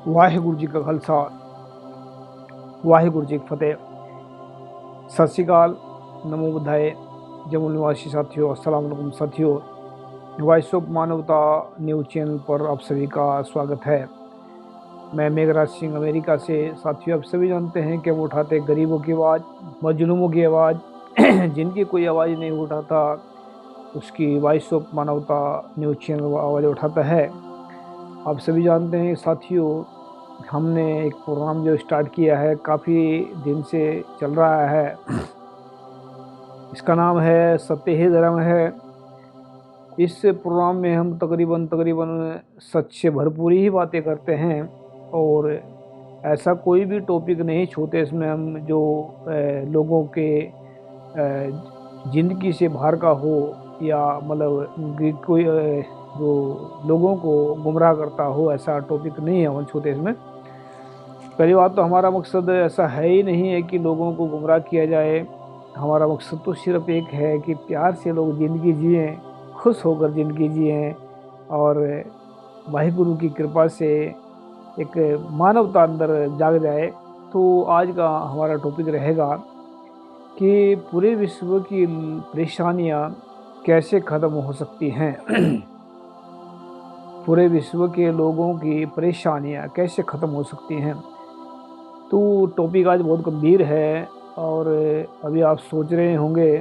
वाहिगुरु जी का खालसा वाहिगुरु जी की फतेह। सत श्री अकाल, नमो बुद्धाय। जम्मू निवासी साथियों, अस्सलाम वालेकुम साथियों। वॉइस ऑफ मानवता न्यूज चैनल पर आप सभी का स्वागत है। मैं मेघराज सिंह अमेरिका से। साथियों, आप सभी जानते हैं कि हम उठाते गरीबों की आवाज़, मजलूमों की आवाज़ जिनकी कोई आवाज़ नहीं उठाता, उसकी वॉइस ऑफ मानवता न्यूज चैनल आवाज़ उठाता है। आप सभी जानते हैं साथियों, हमने एक प्रोग्राम जो स्टार्ट किया है, काफ़ी दिन से चल रहा है। इसका नाम है सत्य ही धर्म है। इस प्रोग्राम में हम तकरीबन सच से भरपूर ही बातें करते हैं और ऐसा कोई भी टॉपिक नहीं छूते इसमें हम जो लोगों के ज़िंदगी से बाहर का हो, या मतलब कोई जो लोगों को गुमराह करता हो, ऐसा टॉपिक नहीं है हम छूते इसमें। पहली बात तो हमारा मकसद ऐसा है ही नहीं है कि लोगों को गुमराह किया जाए। हमारा मकसद तो सिर्फ एक है कि प्यार से लोग ज़िंदगी जिएँ, खुश होकर ज़िंदगी जिएँ और वाहिगुरु की कृपा से एक मानवता अंदर जाग जाए। तो आज का हमारा टॉपिक रहेगा कि पूरे विश्व की परेशानियाँ कैसे ख़त्म हो सकती हैं। पूरे विश्व के लोगों की परेशानियाँ कैसे ख़त्म हो सकती हैं। तो टॉपिक आज बहुत गंभीर है और अभी आप सोच रहे होंगे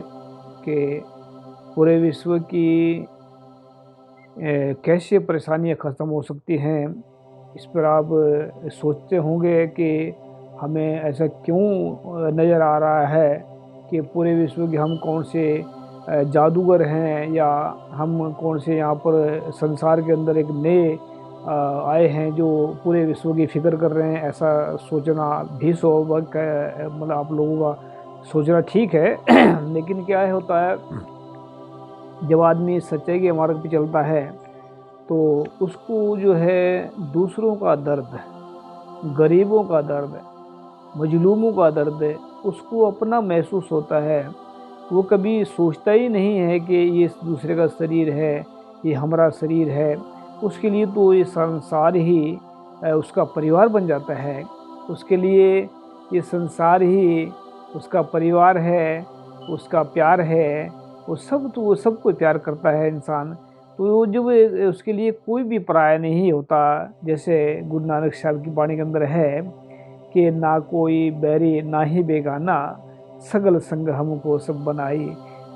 कि पूरे विश्व की कैसे परेशानियाँ ख़त्म हो सकती हैं। इस पर आप सोचते होंगे कि हमें ऐसा क्यों नज़र आ रहा है कि पूरे विश्व के हम कौन से जादूगर हैं, या हम कौन से यहाँ पर संसार के अंदर एक नए आए हैं जो पूरे विश्व की फ़िक्र कर रहे हैं। ऐसा सोचना भी स्वाभाविक है, मतलब आप लोगों का सोचना ठीक है। लेकिन क्या है होता है, जब आदमी सच्चाई के मार्ग पे चलता है तो उसको जो है दूसरों का दर्द, गरीबों का दर्द, मजलूमों का दर्द उसको अपना महसूस होता है। वो कभी सोचता ही नहीं है कि ये दूसरे का शरीर है, ये हमारा शरीर है। उसके लिए तो ये संसार ही उसका परिवार बन जाता है। उसके लिए ये संसार ही उसका परिवार है, उसका प्यार है। वो सबको प्यार करता है इंसान। तो वो जब उसके लिए कोई भी पराया नहीं होता, जैसे गुरु नानक साहब की वाणी के अंदर है कि ना कोई बैरी ना ही बेगाना, सगल संग हमको सब बनाई।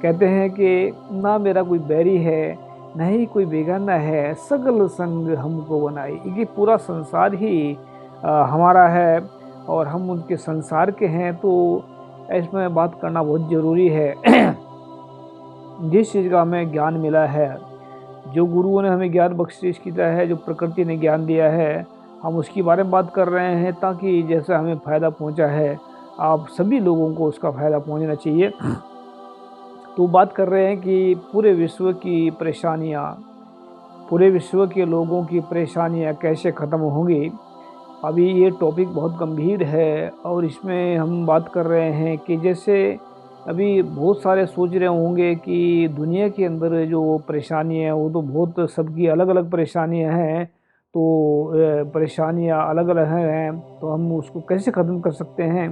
कहते हैं कि ना मेरा कोई बैरी है, ना ही कोई बेगाना है, सगल संग हमको बनाई। ये पूरा संसार ही हमारा है और हम उनके संसार के हैं। तो इसमें बात करना बहुत ज़रूरी है। जिस चीज़ का हमें ज्ञान मिला है, जो गुरुओं ने हमें ज्ञान बख्शिश किया है, जो प्रकृति ने ज्ञान दिया है, हम उसके बारे में बात कर रहे हैं ताकि जैसा हमें फ़ायदा पहुंचा है, आप सभी लोगों को उसका फ़ायदा पहुंचना चाहिए। तो बात कर रहे हैं कि पूरे विश्व की परेशानियां, पूरे विश्व के लोगों की परेशानियां कैसे ख़त्म होंगी। अभी ये टॉपिक बहुत गंभीर है और इसमें हम बात कर रहे हैं कि जैसे अभी बहुत सारे सोच रहे होंगे कि दुनिया के अंदर जो परेशानी है वो तो बहुत सबकी अलग अलग परेशानियां हैं। तो परेशानियां अलग अलग हैं तो हम उसको कैसे ख़त्म कर सकते हैं।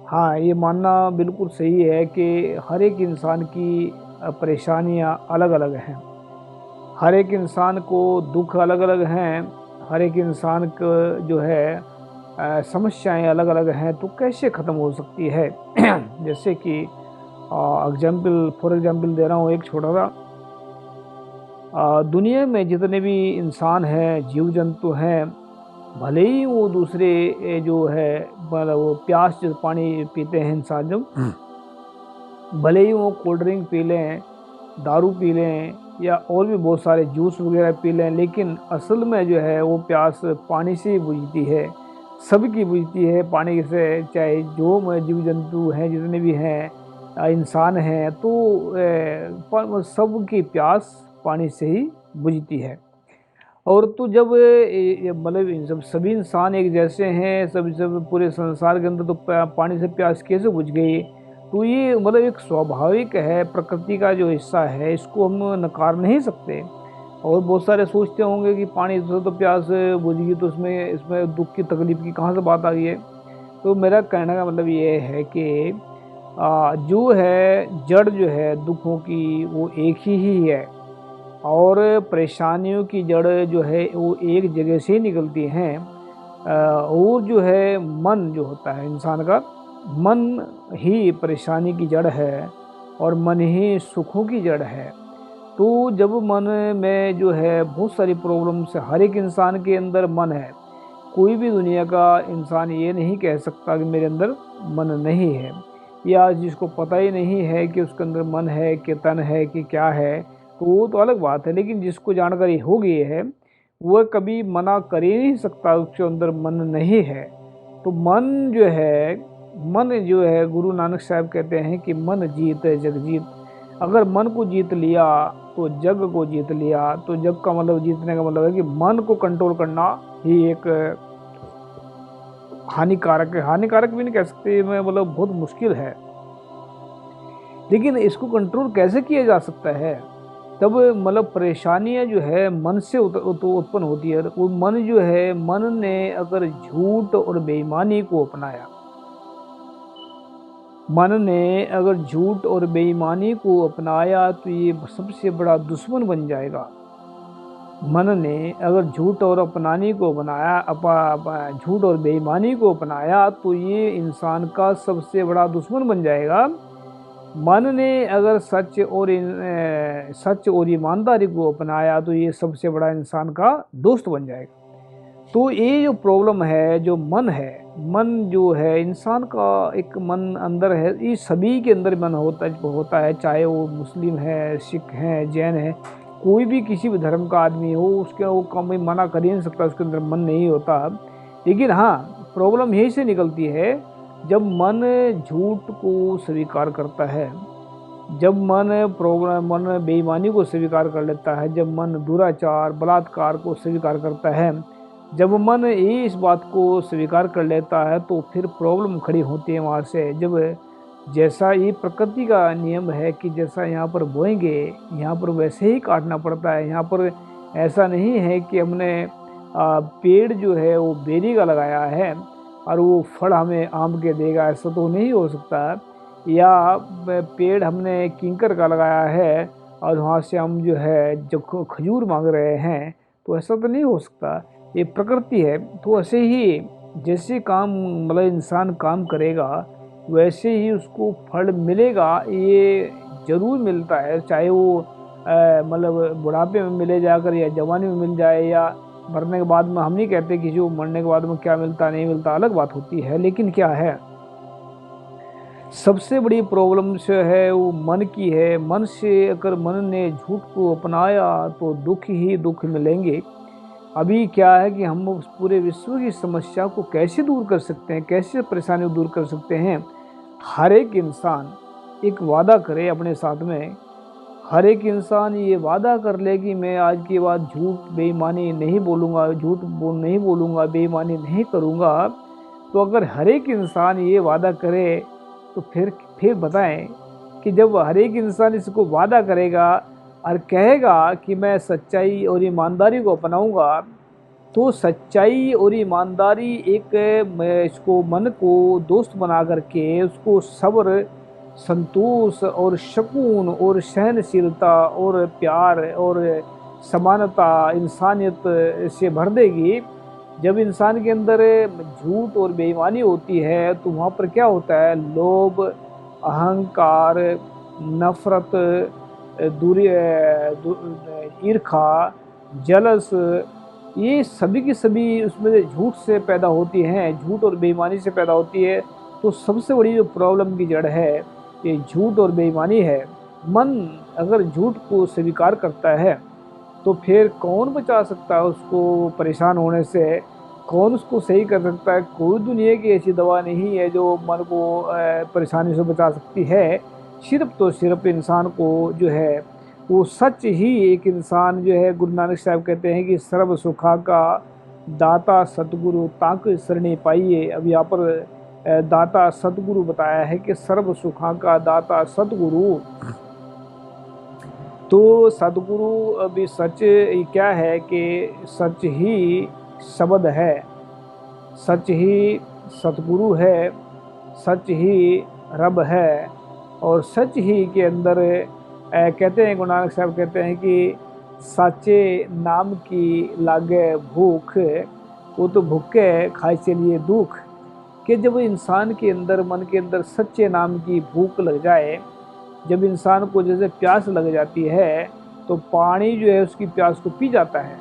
हाँ, ये मानना बिल्कुल सही है कि हर एक इंसान की परेशानियां अलग अलग हैं। हर एक इंसान को दुख अलग अलग हैं। हर एक इंसान को जो है समस्याएं अलग अलग हैं। तो कैसे ख़त्म हो सकती है। जैसे कि फॉर एग्जांपल दे रहा हूँ एक छोटा सा। दुनिया में जितने भी इंसान हैं, जीव जंतु हैं, भले ही वो दूसरे जो है मतलब वो प्यास जो पानी पीते हैं इंसान जब, भले ही वो कोल्ड ड्रिंक पी लें, दारू पी लें, या और भी बहुत सारे जूस वगैरह पी लें, लेकिन असल में जो है वो प्यास पानी से ही बुझती है। सबकी बुझती है पानी से, चाहे जो जीव जंतु हैं जितने भी हैं, इंसान हैं, तो सबकी प्यास पानी से ही बुझती है। और तो जब मतलब जब सभी इंसान एक जैसे हैं, सब पूरे संसार के अंदर, तो पानी से प्यास कैसे बुझ गई। तो ये मतलब एक स्वाभाविक है, प्रकृति का जो हिस्सा है, इसको हम नकार नहीं सकते। और बहुत सारे सोचते होंगे कि पानी से तो प्यास बुझेगी, तो उसमें इसमें दुख की तकलीफ की कहाँ से बात आ गई है। तो मेरा कहने का मतलब ये है कि जो है जड़ जो है दुखों की वो एक ही है, और परेशानियों की जड़ जो है वो एक जगह से ही निकलती हैं। और जो है मन जो होता है इंसान का, मन ही परेशानी की जड़ है और मन ही सुखों की जड़ है। तो जब मन में जो है बहुत सारी प्रॉब्लम्स, हर एक इंसान के अंदर मन है। कोई भी दुनिया का इंसान ये नहीं कह सकता कि मेरे अंदर मन नहीं है, या जिसको पता ही नहीं है कि उसके अंदर मन है कि तन है कि क्या है, तो वो तो अलग बात है। लेकिन जिसको जानकारी हो गई है वह कभी मना कर ही नहीं सकता उसके अंदर मन नहीं है। तो मन जो है गुरु नानक साहब कहते हैं कि मन जीत जग जीत। अगर मन को जीत लिया तो जग को जीत लिया। तो जग का मतलब, जीतने का मतलब है कि मन को कंट्रोल करना ही एक हानिकारक है। हानिकारक भी नहीं कह सकते मैं, मतलब बहुत मुश्किल है। लेकिन इसको कंट्रोल कैसे किया जा सकता है? तब मतलब परेशानियां जो है मन से उत्पन्न होती है। वो मन जो है, मन ने अगर झूठ और बेईमानी को अपनाया, मन ने अगर झूठ और बेईमानी को अपनाया तो ये सबसे बड़ा दुश्मन बन जाएगा। मन ने अगर झूठ और अपनाने को बनाया, झूठ और बेईमानी को अपनाया तो ये इंसान का सबसे बड़ा दुश्मन बन जाएगा। मन ने अगर सच और ईमानदारी को अपनाया तो ये सबसे बड़ा इंसान का दोस्त बन जाएगा। तो ये जो प्रॉब्लम है, जो मन है, मन जो है इंसान का एक मन अंदर है। ये सभी के अंदर मन होता है, चाहे वो मुस्लिम है, सिख है, जैन है, कोई भी किसी भी धर्म का आदमी हो, उसके वो कम मना कर ही नहीं सकता उसके अंदर मन नहीं होता। लेकिन हाँ, प्रॉब्लम यही से निकलती है जब मन झूठ को स्वीकार करता है, जब मन बेईमानी को स्वीकार कर लेता है, जब मन दुराचार बलात्कार को स्वीकार करता है, जब मन इस बात को स्वीकार कर लेता है तो फिर प्रॉब्लम खड़ी होती है वहाँ से। जब जैसा ये प्रकृति का नियम है कि जैसा यहाँ पर बोएंगे यहाँ पर वैसे ही काटना पड़ता है। यहाँ पर ऐसा नहीं है कि हमने पेड़ जो है वो बेरी का लगाया है और वो फल हमें आम के देगा, ऐसा तो नहीं हो सकता। या पेड़ हमने किंकर का लगाया है और वहाँ से हम जो है जो खजूर मांग रहे हैं, तो ऐसा तो नहीं हो सकता। ये प्रकृति है। तो ऐसे ही जैसे काम मतलब इंसान काम करेगा वैसे ही उसको फल मिलेगा, ये जरूर मिलता है। चाहे वो मतलब बुढ़ापे में मिले जाकर या जवानी में मिल जाए या मरने के बाद में। हम नहीं कहते कि जो मरने के बाद में क्या मिलता नहीं मिलता, अलग बात होती है। लेकिन क्या है, सबसे बड़ी प्रॉब्लम जो है वो मन की है। मन से अगर मन ने झूठ को अपनाया तो दुख ही दुख मिलेंगे। अभी क्या है कि हम उस पूरे विश्व की समस्या को कैसे दूर कर सकते हैं, कैसे परेशानी को दूर कर सकते हैं? हर एक इंसान एक वादा करे अपने साथ में। हर एक इंसान ये वादा कर ले कि मैं आज के बाद झूठ बेईमानी नहीं बोलूँगा, नहीं बोलूँगा, बेईमानी नहीं करूँगा। तो अगर हर एक इंसान ये वादा करे तो फिर बताएं कि जब हर एक इंसान इसको वादा करेगा और कहेगा कि मैं सच्चाई और ईमानदारी को अपनाऊंगा, तो सच्चाई और ईमानदारी एक इसको मन को दोस्त बना करके उसको सब्र, संतोष और सुकून और सहनशीलता और प्यार और समानता, इंसानियत से भर देगी। जब इंसान के अंदर झूठ और बेईमानी होती है तो वहाँ पर क्या होता है? लोभ, अहंकार, नफरत, ईर्खा, जलस, ये सभी की सभी उसमें झूठ से पैदा होती हैं, झूठ और बेईमानी से पैदा होती है। तो सबसे बड़ी जो प्रॉब्लम की जड़ है ये झूठ और बेईमानी है। मन अगर झूठ को स्वीकार करता है तो फिर कौन बचा सकता है उसको परेशान होने से? कौन उसको सही कर सकता है? कोई दुनिया की ऐसी दवा नहीं है जो मन को परेशानी से बचा सकती है। सिर्फ इंसान को जो है वो सच ही, एक इंसान जो है, गुरु नानक साहब कहते हैं कि सर्व सुखा का दाता सतगुरु ताक शरणी पाइए। अब यहाँ पर दाता सतगुरु बताया है कि सर्व सुखा का दाता सतगुरु तो सदगुरु अभी सच क्या है कि सच ही शब्द है, सच ही सतगुरु है, सच ही रब है। और सच ही के अंदर कहते हैं, गुरु नानक साहब कहते हैं कि साचे नाम की लागे भूख, वो तो भूखे खाए चलिए दुख। कि जब इंसान के अंदर, मन के अंदर सच्चे नाम की भूख लग जाए, जब इंसान को जैसे प्यास लग जाती है तो पानी जो है उसकी प्यास को पी जाता है।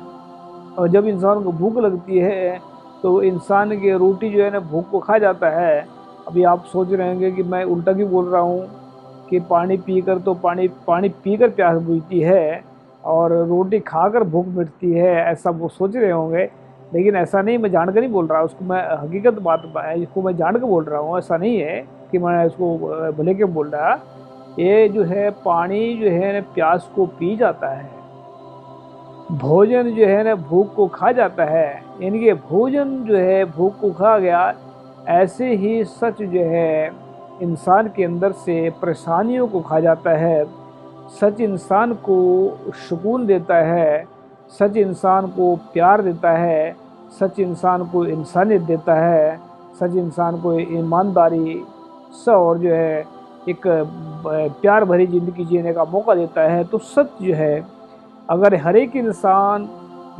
और जब इंसान को भूख लगती है तो इंसान की रोटी जो है ना भूख को खा जाता है। अभी आप सोच रहे होंगे कि मैं उल्टा क्यों बोल रहा हूँ कि पानी पीकर तो पानी पीकर प्यास बुझती है और रोटी खाकर भूख मिटती है, ऐसा वो सोच रहे होंगे। लेकिन ऐसा नहीं, मैं जानकर नहीं बोल रहा, उसको मैं हकीकत बात इसको मैं जान कर बोल रहा हूँ। ऐसा नहीं है कि मैं इसको भले के बोल रहा। ये जो है पानी जो है ना प्यास को पी जाता है, भोजन जो है ना भूख को खा जाता है। यानी कि भोजन जो है भूख को खा गया। ऐसे ही सच जो है इंसान के अंदर से परेशानियों को खा जाता है। सच इंसान को सुकून देता है, सच इंसान को प्यार देता है, सच इंसान को इंसानियत देता है, सच इंसान को ईमानदारी स और जो है एक प्यार भरी ज़िंदगी जीने का मौका देता है। तो सच जो है, अगर हर एक इंसान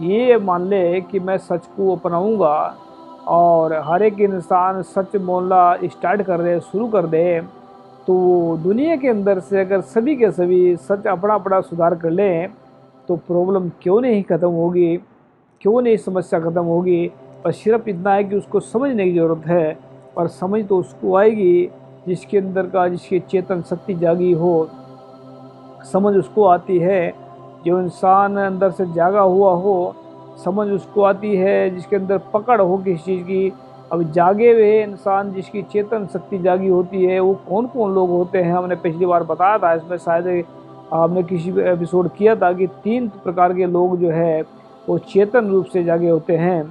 ये मान ले कि मैं सच को अपनाऊंगा और हर एक इंसान सच बोलना स्टार्ट कर दे, शुरू कर दे, तो दुनिया के अंदर से अगर सभी के सभी सच अपना अपना सुधार कर लें तो प्रॉब्लम क्यों नहीं ख़त्म होगी, क्यों नहीं समस्या ख़त्म होगी। पर सिर्फ इतना है कि उसको समझने की ज़रूरत है। और समझ तो उसको आएगी जिसके अंदर का, जिसकी चेतन शक्ति जागी हो। समझ उसको आती है जो इंसान अंदर से जागा हुआ हो। समझ उसको आती है जिसके अंदर पकड़ हो किसी चीज़ की। अब जागे हुए इंसान जिसकी चेतन शक्ति जागी होती है, वो कौन कौन लोग होते हैं, हमने पिछली बार बताया था, इसमें शायद हमने किसी एपिसोड किया था कि 3 प्रकार के लोग जो है वो चेतन रूप से जागे होते हैं।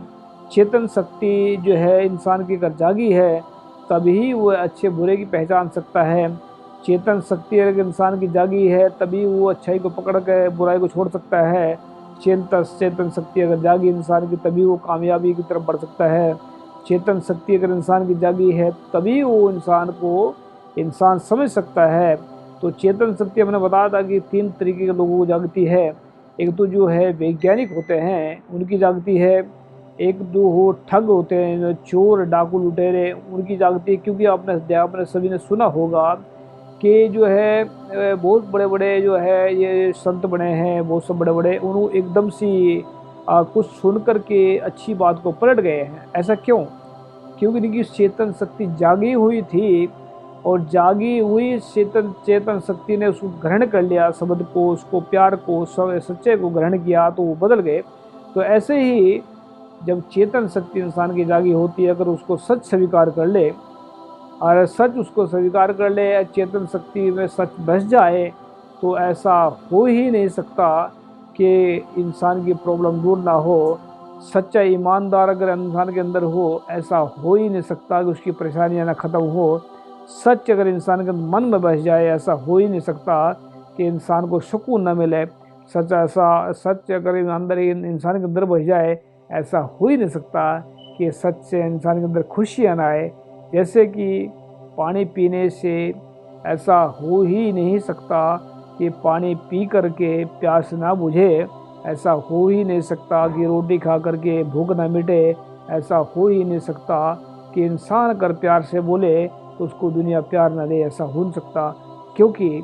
चेतन शक्ति जो है इंसान की अगर जागी है तभी वो अच्छे बुरे की पहचान सकता है। चेतन शक्ति अगर इंसान की जागी है तभी वो अच्छाई को पकड़ कर बुराई को छोड़ सकता है। चेतन शक्ति अगर जागी इंसान की तभी वो कामयाबी की तरफ बढ़ सकता है। चेतन शक्ति अगर इंसान की जागी है तभी वो इंसान समझ सकता है। तो चेतन शक्ति हमने बताया था कि 3 तरीके के लोगों को जागती है। एक तो जो है वैज्ञानिक होते हैं उनकी जागती है। एक दो हो ठग होते हैं, चोर डाकू लुटेरे, उनकी जागती है। क्योंकि आपने सभी ने सुना होगा कि जो है बहुत बड़े बड़े जो है ये संत बने हैं, बहुत सब बड़े बड़े, उन्होंने एकदम सी कुछ सुन कर के अच्छी बात को पलट गए हैं। ऐसा क्यों? क्योंकि इनकी चेतन शक्ति जागी हुई थी और जागी हुई चेतन शक्ति ने उसको ग्रहण कर लिया, शब्द को, उसको प्यार को, सच्चे को ग्रहण किया तो वो बदल गए। तो ऐसे ही जब चेतन शक्ति इंसान की जागी होती है, अगर उसको सच स्वीकार कर ले और सच उसको स्वीकार कर ले, चेतन शक्ति में सच बस जाए, तो ऐसा हो ही नहीं सकता कि इंसान की प्रॉब्लम दूर ना हो। सच्चा ईमानदार अगर इंसान के अंदर हो, ऐसा हो ही नहीं सकता कि उसकी परेशानियां ना ख़त्म हो। सच अगर इंसान के मन में बस जाए, ऐसा हो ही नहीं सकता कि इंसान को सुकून न मिले। सच अगर इंसान के अंदर बस जाए, ऐसा हो ही नहीं सकता कि सच से इंसान के अंदर खुशियाँ ना आए। जैसे कि पानी पीने से ऐसा हो ही नहीं सकता कि पानी पी करके प्यास ना बुझे, ऐसा हो ही नहीं सकता कि रोटी खा करके भूख ना मिटे, ऐसा हो ही नहीं सकता कि इंसान अगर प्यार से बोले तो उसको दुनिया प्यार ना दे, ऐसा हो नहीं सकता। क्योंकि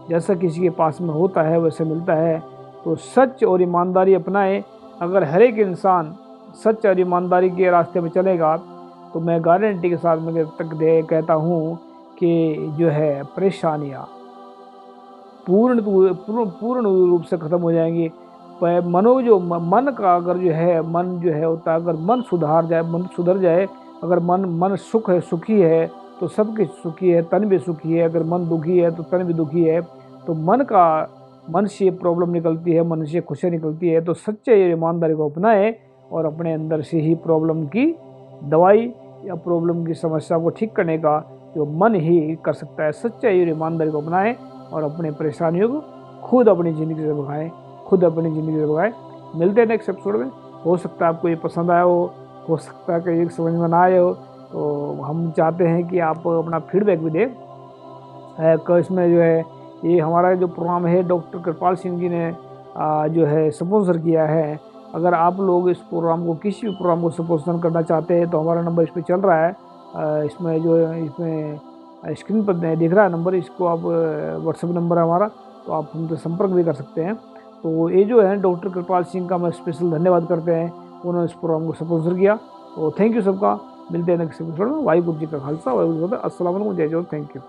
जैसा किसी के पास में होता है वैसे मिलता है। तो सच और ईमानदारी अपनाएं। अगर हर एक इंसान सच और ईमानदारी के रास्ते में चलेगा तो मैं गारंटी के साथ मैं कहता हूँ कि जो है परेशानियाँ पूर्ण रूप से ख़त्म हो जाएंगी। मन का अगर जो है मन जो है होता है, अगर मन सुधर जाए, अगर मन सुखी है तो सब कुछ सुखी है, तन भी सुखी है। अगर मन दुखी है तो तन भी दुखी है। तो मन से प्रॉब्लम निकलती है, मन से खुशियाँ निकलती है। तो सच्चे ईमानदारी को अपनाएं और अपने अंदर से ही प्रॉब्लम की दवाई या प्रॉब्लम की समस्या को ठीक करने का जो मन ही कर सकता है। सच्चाई और ईमानदारी को अपनाएं और अपने परेशानियों खुद अपनी ज़िंदगी से भगाएं, खुद अपनी ज़िंदगी से भगाएं। मिलते हैं नेक्स्ट एपिसोड में। हो सकता है आपको ये पसंद आया हो सकता है कि ये समझ में ना आए हो, तो हम चाहते हैं कि आप अपना फीडबैक भी दें। इसमें जो है ये हमारा जो प्रोग्राम है डॉक्टर कृपाल सिंह जी ने जो है स्पॉन्सर किया है। अगर आप लोग इस प्रोग्राम को, किसी भी प्रोग्राम को स्पॉन्सर करना चाहते हैं तो हमारा नंबर इस पर चल रहा है। इसमें जो है इसमें स्क्रीन पर दिख रहा है नंबर, इसको आप व्हाट्सएप नंबर है हमारा, तो आप हमसे संपर्क भी कर सकते हैं। तो ये जो है डॉक्टर कृपाल सिंह का मैं स्पेशल धन्यवाद करते हैं, उन्होंने इस प्रोग्राम को स्पॉन्सर किया। तो थैंक यू सबका। मिलते हैं नेक्स्ट एपिसोड में। वाहिगुरू जी का खालसा, वाहिगुरू जी की फतेह। अस्सलाम वालेकुम, जय जोहर, थैंक यू।